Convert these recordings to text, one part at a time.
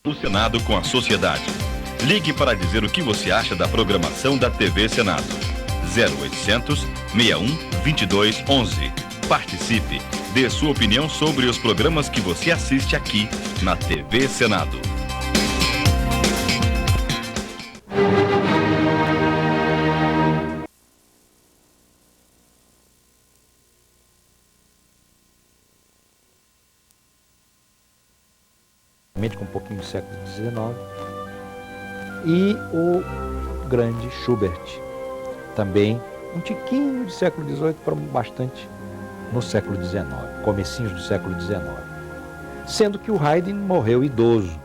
O Senado com a sociedade. Ligue para dizer o que você acha da programação da TV Senado. 0800 61 22 11. Participe. Dê sua opinião sobre os programas que você assiste aqui na TV Senado. Com um pouquinho do século XIX, e o grande Schubert, também um tiquinho do século XVIII para bastante no século XIX, comecinhos do século XIX, sendo que o Haydn morreu idoso.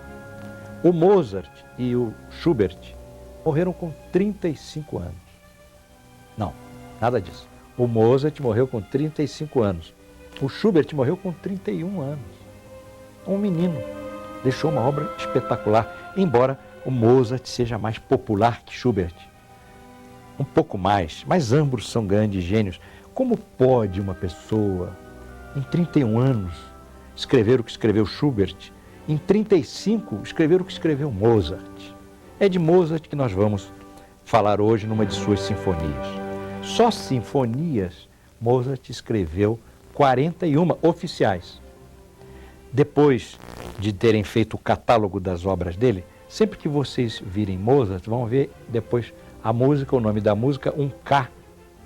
O Mozart e o Schubert morreram com 35 anos. Não, nada disso. O Mozart morreu com 35 anos. O Schubert morreu com 31 anos. Um menino. Deixou uma obra espetacular, embora o Mozart seja mais popular que Schubert. Um pouco mais, mas ambos são grandes gênios. Como pode uma pessoa, em 31 anos, escrever o que escreveu Schubert, em 35, escrever o que escreveu Mozart? É de Mozart que nós vamos falar hoje numa de suas sinfonias. Só sinfonias, Mozart escreveu 41 oficiais. Depois de terem feito o catálogo das obras dele, sempre que vocês virem Mozart, vão ver depois a música, o nome da música, um K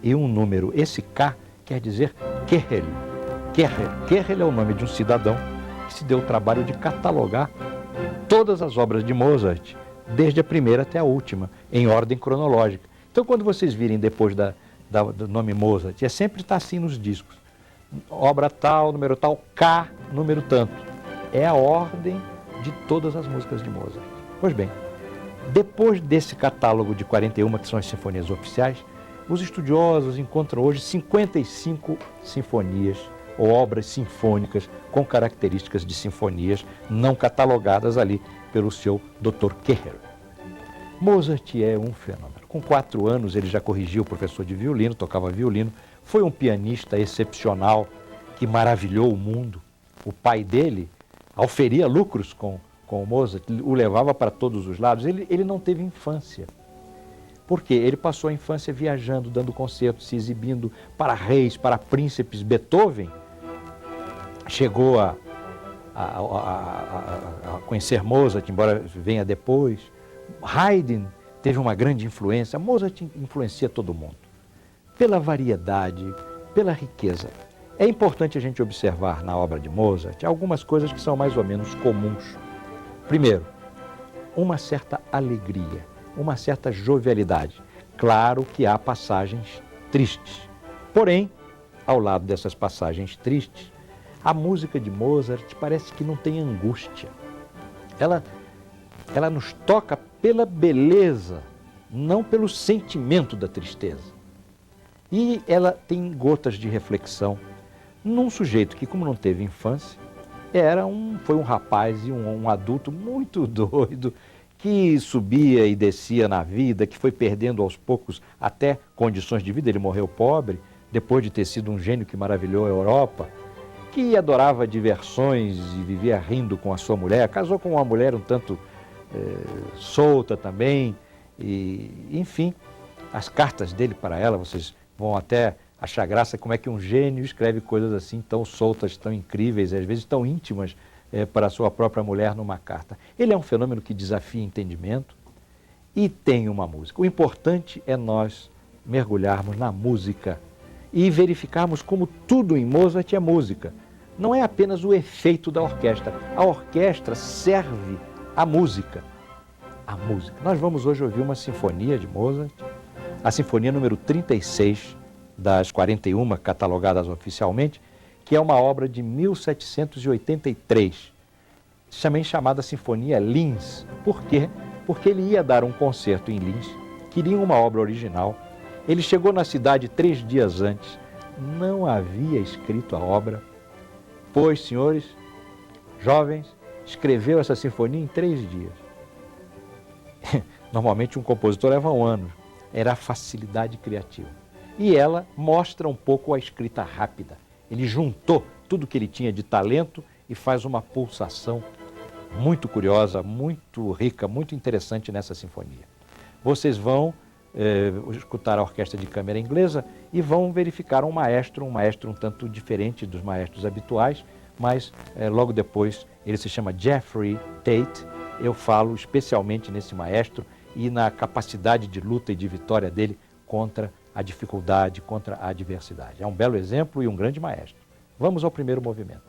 e um número. Esse K quer dizer Köchel. Köchel é o nome de um cidadão que se deu o trabalho de catalogar todas as obras de Mozart, desde a primeira até a última, em ordem cronológica. Então, quando vocês virem depois do nome Mozart, sempre está assim nos discos. Obra tal, número tal, K, número tanto. É a ordem de todas as músicas de Mozart. Pois bem, depois desse catálogo de 41, que são as sinfonias oficiais, os estudiosos encontram hoje 55 sinfonias ou obras sinfônicas com características de sinfonias não catalogadas ali pelo seu Dr. Köchel. Mozart é um fenômeno. Com 4 anos ele já corrigia o professor de violino, tocava violino, foi um pianista excepcional que maravilhou o mundo. O pai dele auferia lucros com o Mozart, o levava para todos os lados. Ele não teve infância. Por quê? Ele passou a infância viajando, dando concertos, se exibindo para reis, para príncipes. Beethoven chegou a conhecer Mozart, embora venha depois. Haydn teve uma grande influência. Mozart influencia todo mundo. Pela variedade, pela riqueza. É importante a gente observar na obra de Mozart algumas coisas que são mais ou menos comuns. Primeiro, uma certa alegria, uma certa jovialidade. Claro que há passagens tristes. Porém, ao lado dessas passagens tristes, a música de Mozart parece que não tem angústia. Ela nos toca pela beleza, não pelo sentimento da tristeza. E ela tem gotas de reflexão num sujeito que, como não teve infância, foi um rapaz e um adulto muito doido, que subia e descia na vida, que foi perdendo aos poucos até condições de vida. Ele morreu pobre, depois de ter sido um gênio que maravilhou a Europa, que adorava diversões e vivia rindo com a sua mulher, casou com uma mulher um tanto solta também, e, enfim, as cartas dele para ela, vocês vão até achar graça como é que um gênio escreve coisas assim tão soltas, tão incríveis, às vezes tão íntimas para a sua própria mulher numa carta. Ele é um fenômeno que desafia entendimento e tem uma música. O importante é nós mergulharmos na música e verificarmos como tudo em Mozart é música. Não é apenas o efeito da orquestra. A orquestra serve à música. A música. Nós vamos hoje ouvir uma sinfonia de Mozart, a sinfonia número 36 das 41 catalogadas oficialmente, que é uma obra de 1783, também chamada Sinfonia Linz. Por quê? Porque ele ia dar um concerto em Linz, queria uma obra original. Ele chegou na cidade 3 dias antes, não havia escrito a obra, pois, senhores, jovens, escreveu essa sinfonia em 3 dias. Normalmente um compositor leva 1 ano, era a facilidade criativa. E ela mostra um pouco a escrita rápida. Ele juntou tudo que ele tinha de talento e faz uma pulsação muito curiosa, muito rica, muito interessante nessa sinfonia. Vocês vão escutar a orquestra de câmara inglesa e vão verificar um maestro um tanto diferente dos maestros habituais, mas logo depois ele se chama Jeffrey Tate. Eu falo especialmente nesse maestro e na capacidade de luta e de vitória dele contra a dificuldade, contra a adversidade. É um belo exemplo e um grande maestro. Vamos ao primeiro movimento.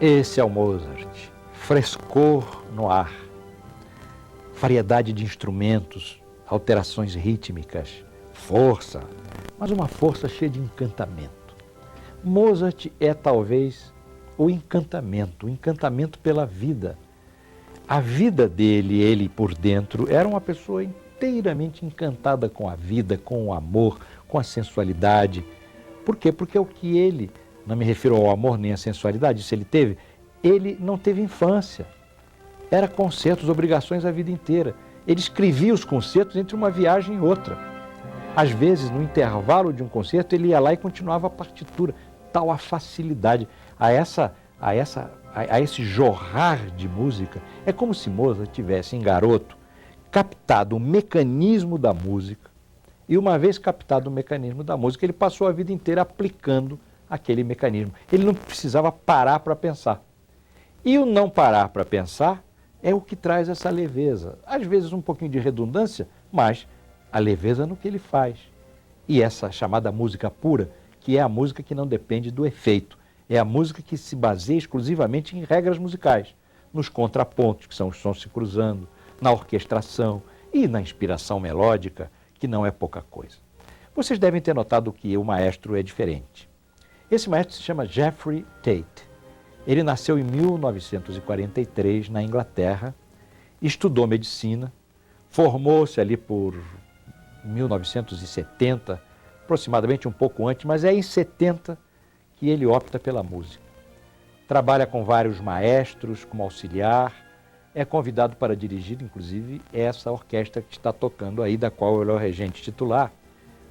Esse é o Mozart. Frescor no ar, variedade de instrumentos, alterações rítmicas, força, mas uma força cheia de encantamento. Mozart é talvez o encantamento pela vida. A vida dele, ele por dentro, era uma pessoa inteiramente encantada com a vida, com o amor, com a sensualidade. Por quê? Porque é o que ele, não me refiro ao amor nem à sensualidade, isso ele não teve infância. Era concertos, obrigações a vida inteira. Ele escrevia os concertos entre uma viagem e outra. Às vezes, no intervalo de um concerto, ele ia lá e continuava a partitura. Tal a facilidade, a esse jorrar de música. É como se Mozart tivesse, em garoto, captado o mecanismo da música. E uma vez captado o mecanismo da música, ele passou a vida inteira aplicando aquele mecanismo. Ele não precisava parar para pensar. E o não parar para pensar é o que traz essa leveza. Às vezes um pouquinho de redundância, mas a leveza no que ele faz. E essa chamada música pura, que é a música que não depende do efeito. É a música que se baseia exclusivamente em regras musicais, nos contrapontos, que são os sons se cruzando, na orquestração e na inspiração melódica, que não é pouca coisa. Vocês devem ter notado que o maestro é diferente. Esse maestro se chama Geoffrey Tate. Ele nasceu em 1943 na Inglaterra, estudou medicina, formou-se ali por 1970, aproximadamente um pouco antes, mas é em 70 que ele opta pela música. Trabalha com vários maestros como auxiliar, é convidado para dirigir, inclusive, essa orquestra que está tocando aí, da qual ele é o regente titular,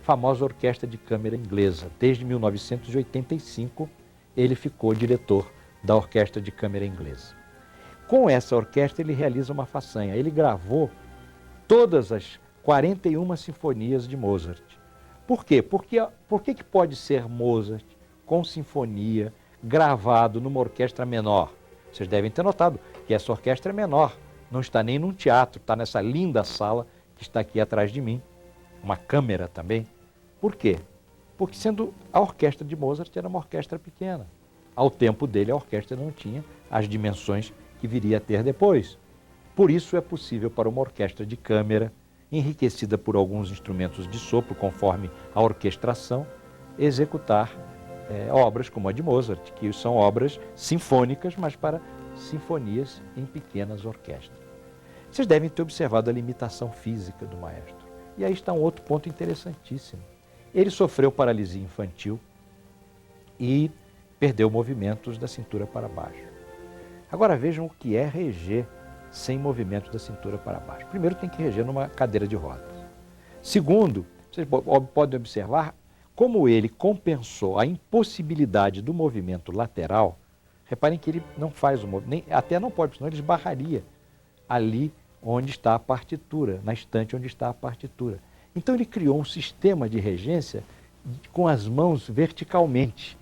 famosa Orquestra de Câmara Inglesa. Desde 1985, ele ficou diretor da Orquestra de Câmara Inglesa. Com essa orquestra, ele realiza uma façanha. Ele gravou todas as 41 sinfonias de Mozart. Por quê? Por que pode ser Mozart com sinfonia gravado numa orquestra menor? Vocês devem ter notado que essa orquestra é menor, não está nem num teatro, está nessa linda sala que está aqui atrás de mim, uma câmera também. Por quê? Porque sendo a orquestra de Mozart era uma orquestra pequena. Ao tempo dele, a orquestra não tinha as dimensões que viria a ter depois. Por isso é possível para uma orquestra de câmara, enriquecida por alguns instrumentos de sopro, conforme a orquestração, executar obras como a de Mozart, que são obras sinfônicas, mas para sinfonias em pequenas orquestras. Vocês devem ter observado a limitação física do maestro. E aí está um outro ponto interessantíssimo. Ele sofreu paralisia infantil e perdeu movimentos da cintura para baixo. Agora vejam o que é reger sem movimentos da cintura para baixo. Primeiro, tem que reger numa cadeira de rodas. Segundo, vocês podem observar como ele compensou a impossibilidade do movimento lateral. Reparem que ele não faz o movimento, até não pode, senão ele esbarraria ali onde está a partitura, na estante onde está a partitura. Então ele criou um sistema de regência com as mãos verticalmente,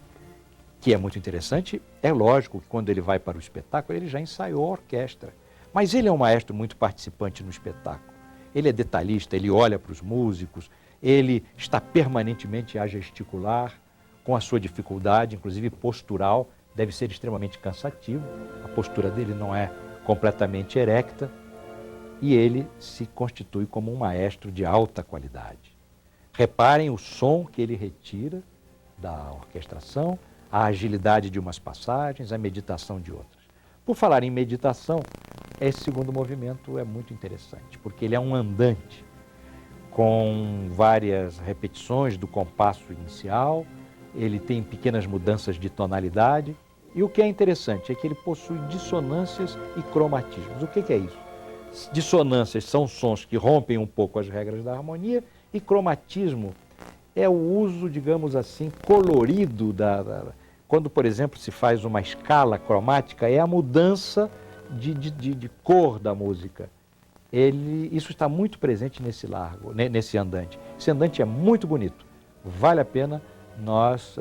que é muito interessante. É lógico que quando ele vai para o espetáculo, ele já ensaiou a orquestra. Mas ele é um maestro muito participante no espetáculo. Ele é detalhista, ele olha para os músicos, ele está permanentemente a gesticular, com a sua dificuldade, inclusive postural, deve ser extremamente cansativo. A postura dele não é completamente erecta e ele se constitui como um maestro de alta qualidade. Reparem o som que ele retira da orquestração, a agilidade de umas passagens, a meditação de outras. Por falar em meditação, esse segundo movimento é muito interessante, porque ele é um andante com várias repetições do compasso inicial, ele tem pequenas mudanças de tonalidade, e o que é interessante é que ele possui dissonâncias e cromatismos. O que é isso? Dissonâncias são sons que rompem um pouco as regras da harmonia, e cromatismo é o uso, digamos assim, colorido quando, por exemplo, se faz uma escala cromática, é a mudança de cor da música. Isso está muito presente nesse andante. Esse andante é muito bonito. Vale a pena nós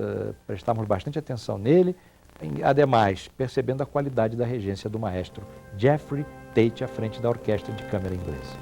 prestarmos bastante atenção nele, ademais, percebendo a qualidade da regência do maestro Geoffrey Tate à frente da Orquestra de Câmara Inglesa.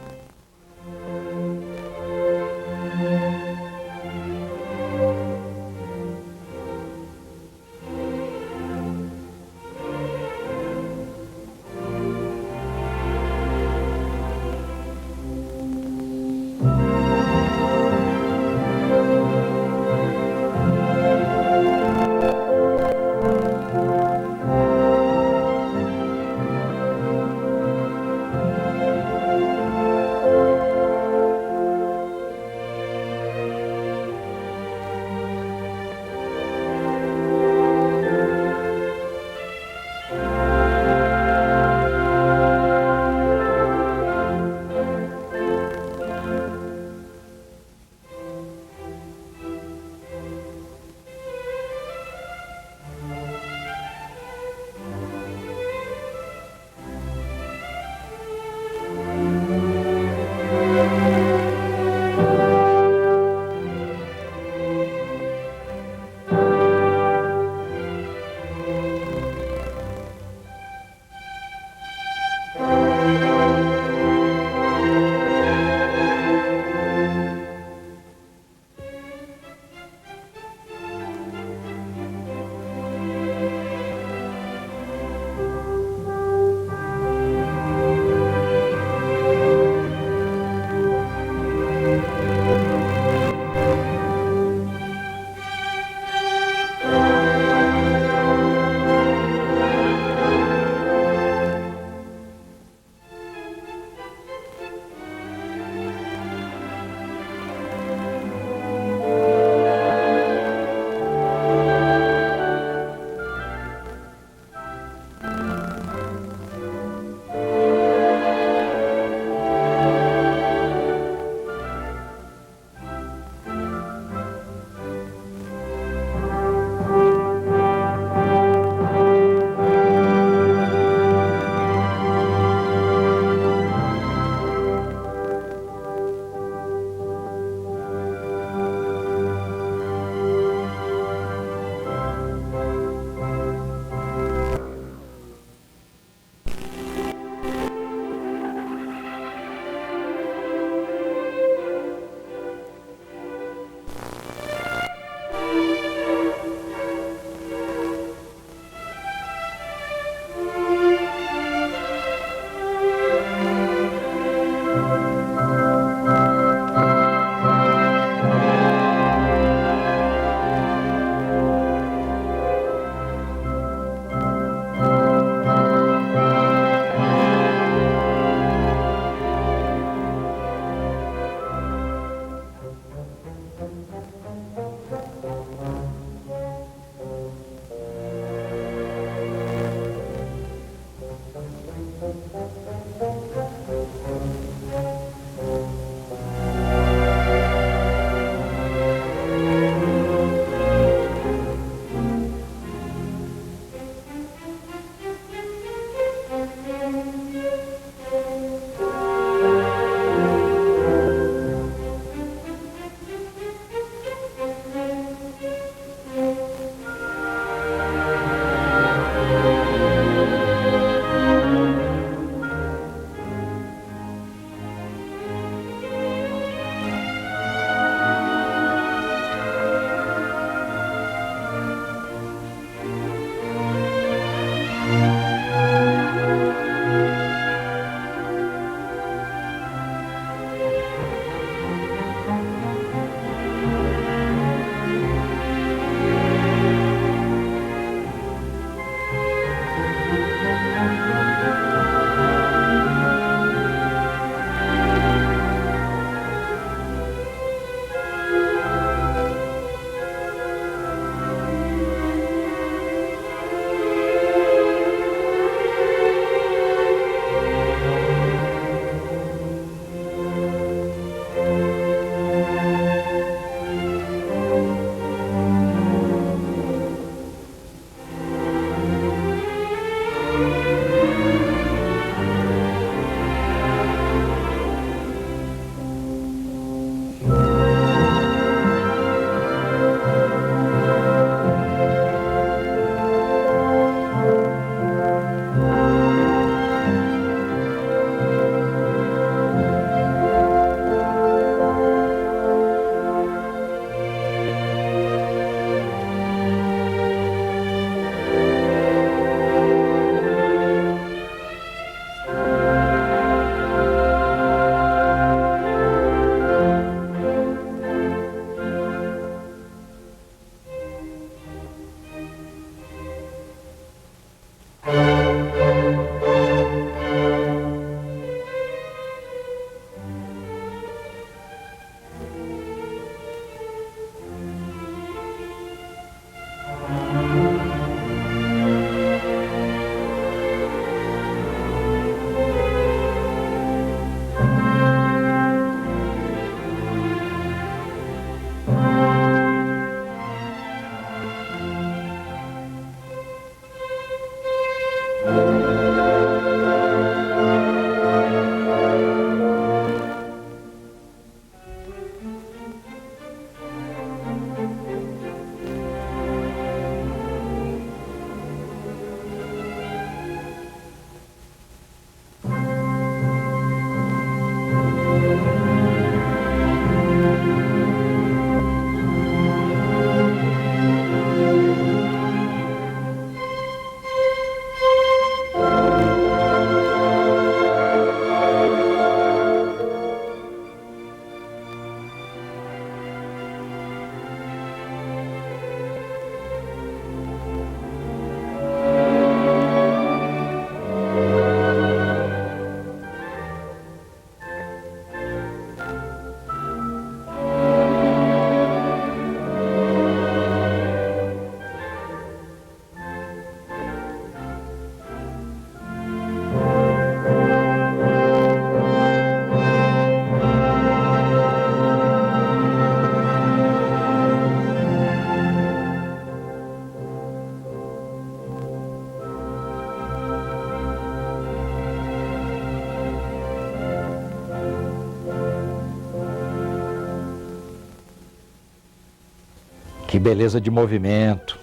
Que beleza de movimento.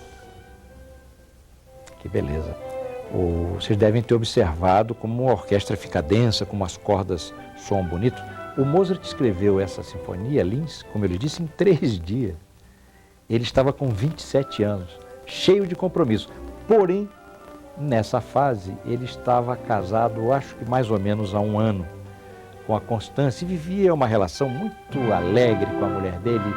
Que beleza. Vocês devem ter observado como a orquestra fica densa, como as cordas soam bonito. O Mozart escreveu essa sinfonia, Linz, como eu lhe disse, em 3 dias. Ele estava com 27 anos, cheio de compromisso. Porém, nessa fase, ele estava casado, acho que mais ou menos há 1 ano, com a Constance, e vivia uma relação muito alegre com a mulher dele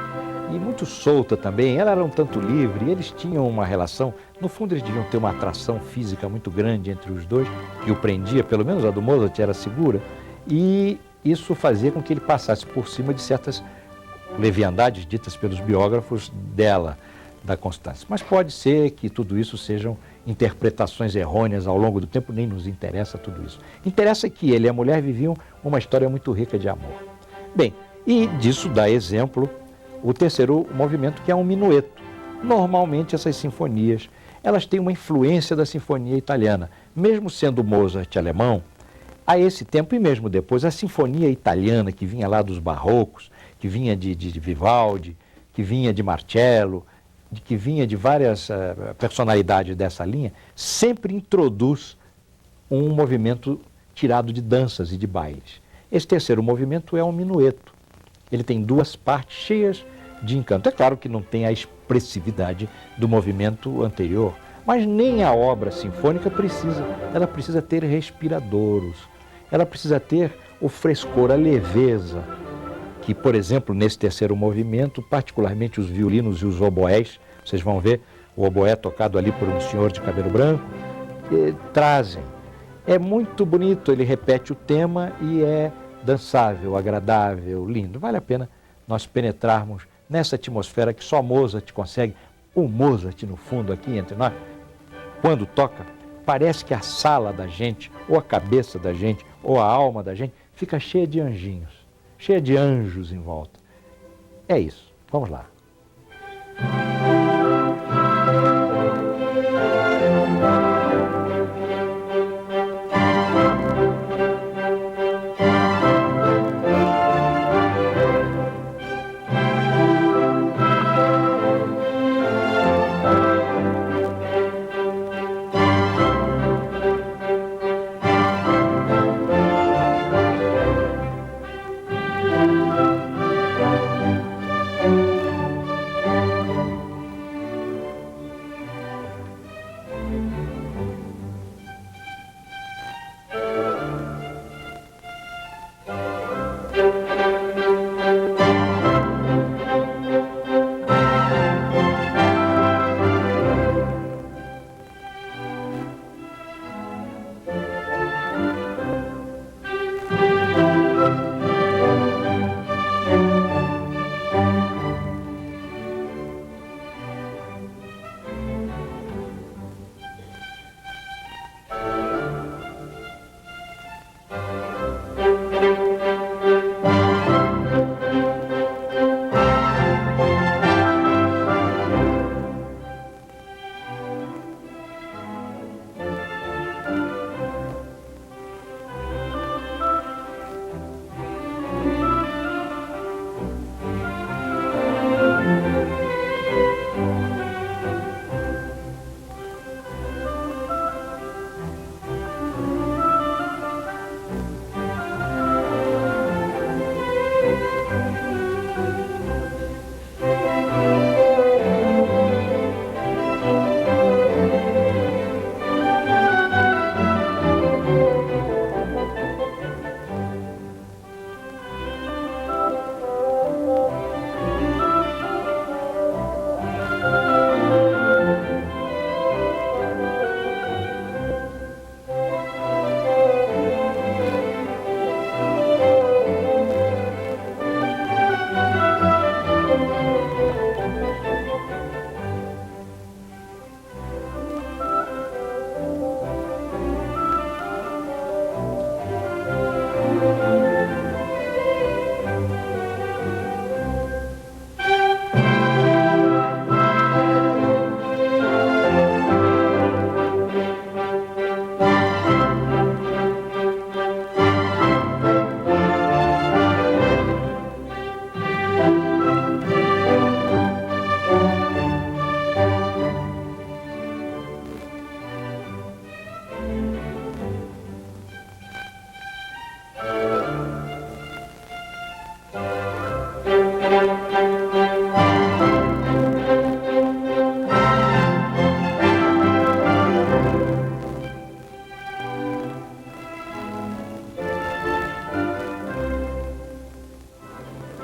e muito solta também. Ela era um tanto livre, eles tinham uma relação, no fundo eles deviam ter uma atração física muito grande entre os dois, que o prendia, pelo menos a do Mozart era segura, e isso fazia com que ele passasse por cima de certas leviandades ditas pelos biógrafos dela, da Constance. Mas pode ser que tudo isso sejam interpretações errôneas ao longo do tempo, nem nos interessa tudo isso. Interessa que ele e a mulher viviam uma história muito rica de amor. Bem, e disso dá exemplo o terceiro movimento, que é um minueto. Normalmente essas sinfonias, elas têm uma influência da sinfonia italiana. Mesmo sendo Mozart alemão, a esse tempo e mesmo depois, a sinfonia italiana que vinha lá dos barrocos, que vinha de Vivaldi, que vinha de Marcello, que vinha de várias personalidades dessa linha, sempre introduz um movimento tirado de danças e de bailes. Esse terceiro movimento é um minueto. Ele tem 2 partes cheias de encanto. É claro que não tem a expressividade do movimento anterior, mas nem a obra sinfônica precisa. Ela precisa ter respiradouros, ela precisa ter o frescor, a leveza, que, por exemplo, nesse terceiro movimento, particularmente os violinos e os oboés, vocês vão ver o oboé tocado ali por um senhor de cabelo branco, trazem. É muito bonito, ele repete o tema e é dançável, agradável, lindo. Vale a pena nós penetrarmos nessa atmosfera que só Mozart consegue. O Mozart, no fundo, aqui entre nós, quando toca, parece que a sala da gente, ou a cabeça da gente, ou a alma da gente, fica cheia de anjinhos, cheia de anjos em volta. É isso. Vamos lá.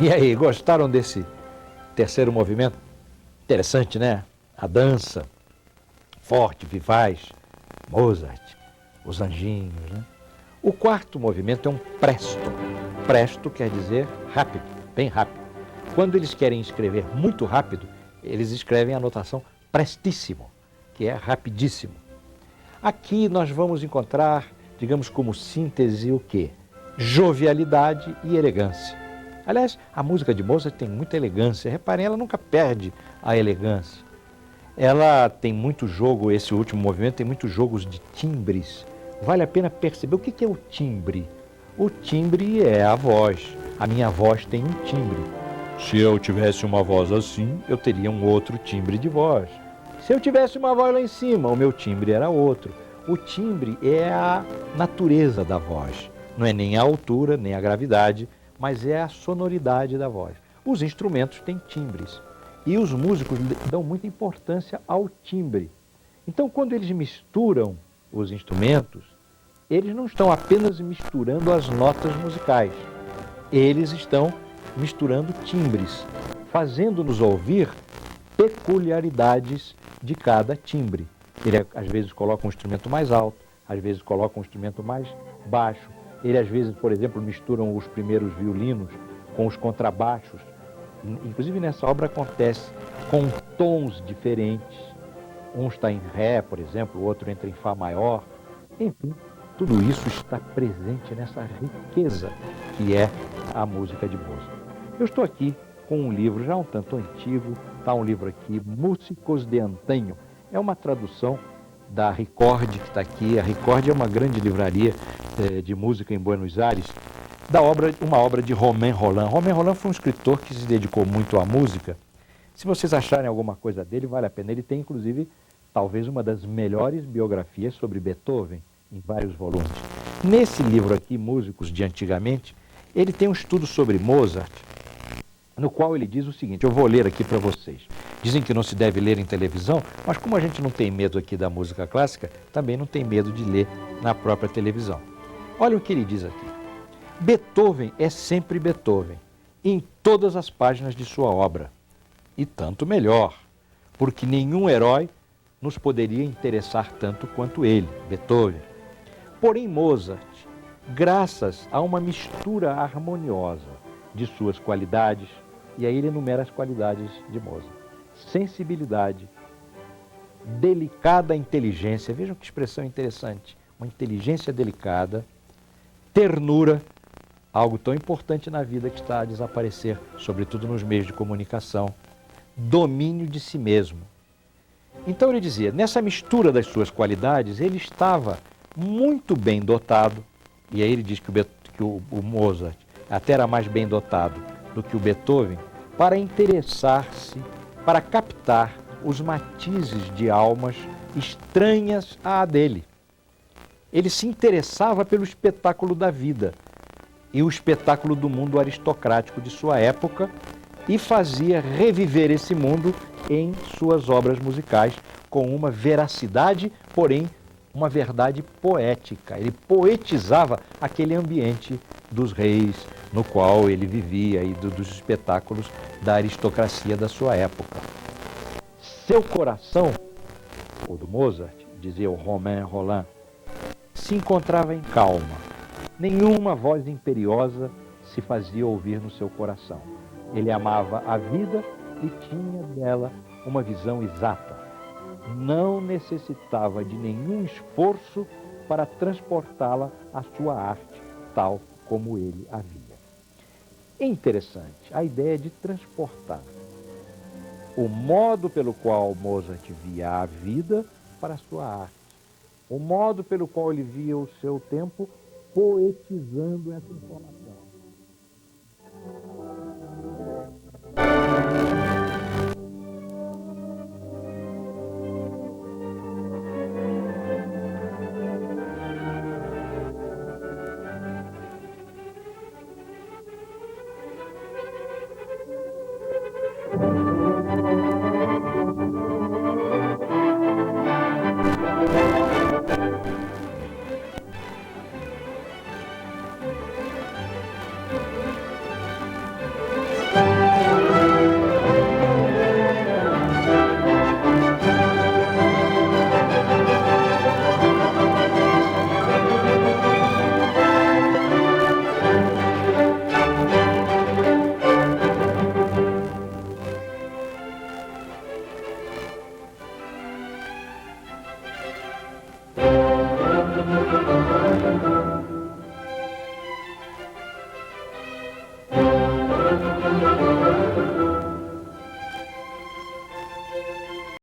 E aí, gostaram desse terceiro movimento? Interessante, né? A dança, forte, vivaz, Mozart, os anjinhos, né? O quarto movimento é um presto. Presto quer dizer rápido, bem rápido. Quando eles querem escrever muito rápido, eles escrevem a notação prestíssimo, que é rapidíssimo. Aqui nós vamos encontrar, digamos como síntese, o quê? Jovialidade e elegância. Aliás, a música de Mozart tem muita elegância. Reparem, ela nunca perde a elegância. Ela tem muito jogo, esse último movimento tem muitos jogos de timbres. Vale a pena perceber o que é o timbre. O timbre é a voz. A minha voz tem um timbre. Se eu tivesse uma voz assim, eu teria um outro timbre de voz. Se eu tivesse uma voz lá em cima, o meu timbre era outro. O timbre é a natureza da voz. Não é nem a altura, nem a gravidade, mas é a sonoridade da voz. Os instrumentos têm timbres. E os músicos dão muita importância ao timbre. Então, quando eles misturam os instrumentos, eles não estão apenas misturando as notas musicais. Eles estão misturando timbres, fazendo-nos ouvir peculiaridades de cada timbre. Ele, às vezes, coloca um instrumento mais alto, às vezes, coloca um instrumento mais baixo. Ele, às vezes, por exemplo, misturam os primeiros violinos com os contrabaixos. Inclusive, nessa obra acontece com tons diferentes. Um está em Ré, por exemplo, o outro entra em Fá maior. Enfim, tudo isso está presente nessa riqueza que é a música de Mozart. Eu estou aqui com um livro já um tanto antigo, está um livro aqui, Músicos de Antanho. É uma tradução da Ricord, que está aqui. A Ricord é uma grande livraria de música em Buenos Aires, uma obra de Romain Rolland. Romain Rolland foi um escritor que se dedicou muito à música. Se vocês acharem alguma coisa dele, vale a pena. Ele tem, inclusive, talvez uma das melhores biografias sobre Beethoven, em vários volumes. Nesse livro aqui, Músicos de Antigamente, ele tem um estudo sobre Mozart, no qual ele diz o seguinte, eu vou ler aqui para vocês. Dizem que não se deve ler em televisão, mas como a gente não tem medo aqui da música clássica, também não tem medo de ler na própria televisão. Olha o que ele diz aqui. Beethoven é sempre Beethoven, em todas as páginas de sua obra. E tanto melhor, porque nenhum herói nos poderia interessar tanto quanto ele, Beethoven. Porém, Mozart, graças a uma mistura harmoniosa de suas qualidades, e aí ele enumera as qualidades de Mozart: sensibilidade, delicada inteligência, vejam que expressão interessante, uma inteligência delicada, ternura, algo tão importante na vida que está a desaparecer, sobretudo nos meios de comunicação, domínio de si mesmo. Então ele dizia, nessa mistura das suas qualidades, ele estava muito bem dotado, e aí ele diz que o Mozart até era mais bem dotado do que o Beethoven, para interessar-se, para captar os matizes de almas estranhas à dele. Ele se interessava pelo espetáculo da vida e o espetáculo do mundo aristocrático de sua época e fazia reviver esse mundo em suas obras musicais com uma veracidade, porém uma verdade poética. Ele poetizava aquele ambiente dos reis no qual ele vivia e dos espetáculos da aristocracia da sua época. Seu coração, o do Mozart, dizia o Romain Rolland, se encontrava em calma. Nenhuma voz imperiosa se fazia ouvir no seu coração. Ele amava a vida e tinha dela uma visão exata. Não necessitava de nenhum esforço para transportá-la à sua arte, tal como ele havia. É interessante a ideia de transportar o modo pelo qual Mozart via a vida para a sua arte, o modo pelo qual ele via o seu tempo, poetizando essa informação. Senado.